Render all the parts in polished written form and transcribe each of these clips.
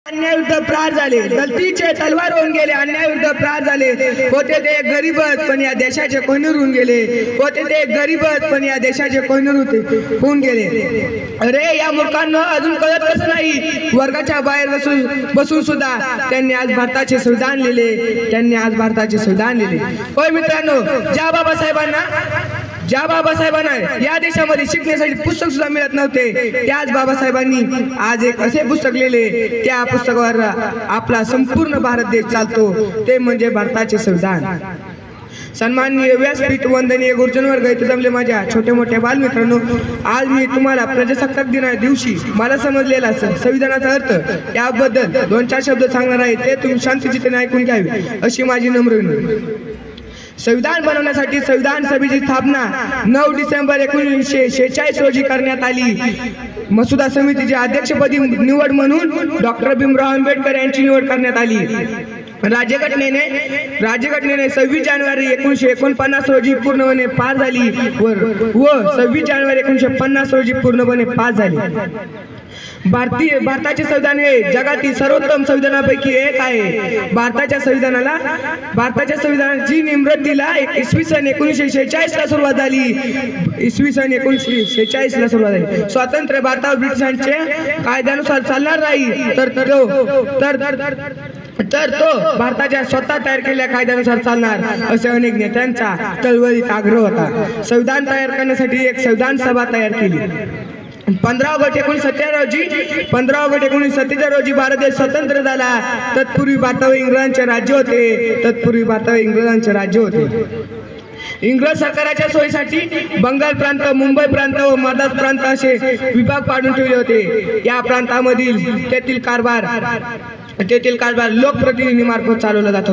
अन्यायाविरुद्ध प्रहार झाले, गलतीचे तलवार होऊन गेले, अन्यायाविरुद्ध प्रहार झाले. होते ते गरीबच पण या देशाचे कोहिनूर होऊन गेले. होते ते गरीबच पण या देशाचे कोहिनूर होऊन गेले. अरे या मूर्खांना अजून कळत कसं नाही, वर्गाच्या बाहेर बसून सुद्धा त्यांनी आज भारताचे संविधान लिहिले. त्यांनी आज भारताचे संविधान लिहिले. होय मित्रांनो, ज्या बाबासाहेबांना या देशामध्ये शिकण्यासाठी पुस्तक सुद्धा मिळत नव्हते, त्याच बाबासाहेबांनी आज एक असे पुस्तक लिहिले, त्या पुस्तकावर आपला संपूर्ण भारत देश चालतो, ते म्हणजे भारताचे संविधान. सन्माननीय व्यासपीठ वंदनीय गुरुजनवर्ग इथे जमले माझ्या छोटे मोठे बालमित्रांनो, आज मी तुम्हाला प्रजासत्ताक दिना दिवशी मला समजलेला संविधानाचा अर्थ याबद्दल 2-4 शब्द सांगणार आहे. ते तुम्ही शांतचित्ताने ऐकून घ्यावे अशी माझी नम्र विनंती. संविधान बनवण्यासाठी संविधान सभेची स्थापना 9 डिसेंबर 1946 रोजी करण्यात आली. मसुदा समितीचे अध्यक्षपदी निवड म्हणून डॉक्टर भीमराव आंबेडकर यांची निवड करण्यात आली. राज्यघटनेने 26 जानेवारी 1949 रोजी पूर्णपणे पास झाली व 26 जानेवारी 1950 रोजी पूर्णपणे पास झाली. भारताचे संविधान हे जगातील सर्वोत्तम संविधानापैकी एक आहे. भारताच्या संविधानाची निर्मितीला इसवी सन 1946 ला सुरुवात झाली. इसवी सन 1946 ला सुरुवात झाली. स्वातंत्र्य भारतावर ब्रिटिशांच्या कायद्यानुसार चालणार नाही, तर तो भारताच्या स्वतः तयार केलेल्या कायद्यानुसार चालणार, असे अनेक नेत्यांचा चळवळीत आग्रह होता. संविधान तयार करण्यासाठी एक संविधान सभा तयार केली. 15 ऑगस्ट 1947 रोजी भारत देश स्वतंत्र झाला. तत्पूर्वी भारतावर इंग्रजांचे राज्य होते. इंग्रज सरकाराच्या सोयीसाठी बंगाल प्रांत, मुंबई प्रांत व मद्रास प्रांत असे विभाग पाडून ठेवले होते. या प्रांतामधील तेथील कारभार लोकप्रतिनिधीमार्फत चालवला जात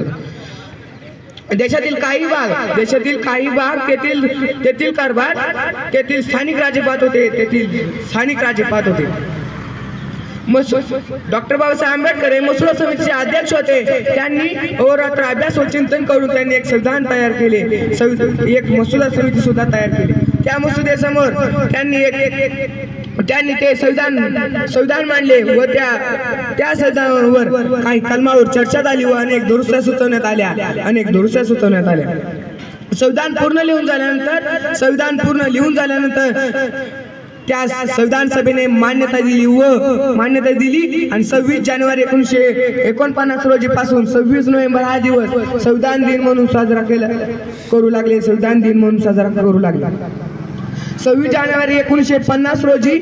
होता. देशातील काही भाग तेथील कारभार स्थानिक राज्य पाहत होते. डॉक्टर बाबासाहेब आंबेडकर हे मसुदा समितीचे अध्यक्ष होते. त्यांनी अहोरात्र अभ्यास व चिंतन करून त्यांनी एक संविधान तयार केले, एक मसुदा समिती सुद्धा तयार केली. त्या मसुद्यासमोर त्यांनी ते संविधान मांडले व त्या संविधानावर काही कलमावर चर्चा झाली व अनेक दुरुस्त्या सुचवण्यात आल्या. संविधान पूर्ण लिहून झाल्यानंतर त्या संविधान सभेने मान्यता दिली आणि 26 जानेवारी 1949 रोजी पासून 26 नोव्हेंबर हा दिवस संविधान दिन म्हणून साजरा करू लागले. 26 जानेवारी 1950 रोजी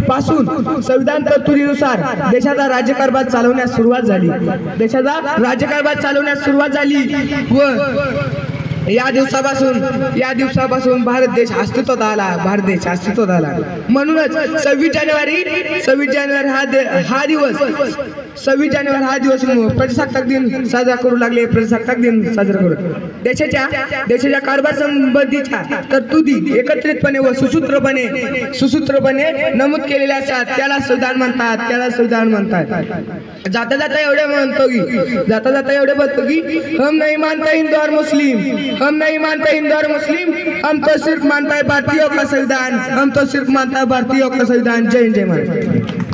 पासून संविधान तरतुदीनुसार देशाचा राज्यकारभार चालवण्यास सुरुवात झाली व या दिवसापासून भारत देश अस्तित्वात आला. म्हणूनच 26 जानेवारी हा दिवस प्रजासत्ताक दिन साजरा करू लागले. देशाच्या कारभार संबंधीच्या तरतुदी एकत्रितपणे व सुसूत्रपणे नमूद केलेल्या असतात. त्याला संविधान म्हणतात. जाता जाता एवढे म्हणतो की हम नहीं मानते हिंदू और मुस्लिम, हम तो सिर्फ मानता है भारतीयों का संविधान. जय हिंद, जय भारत.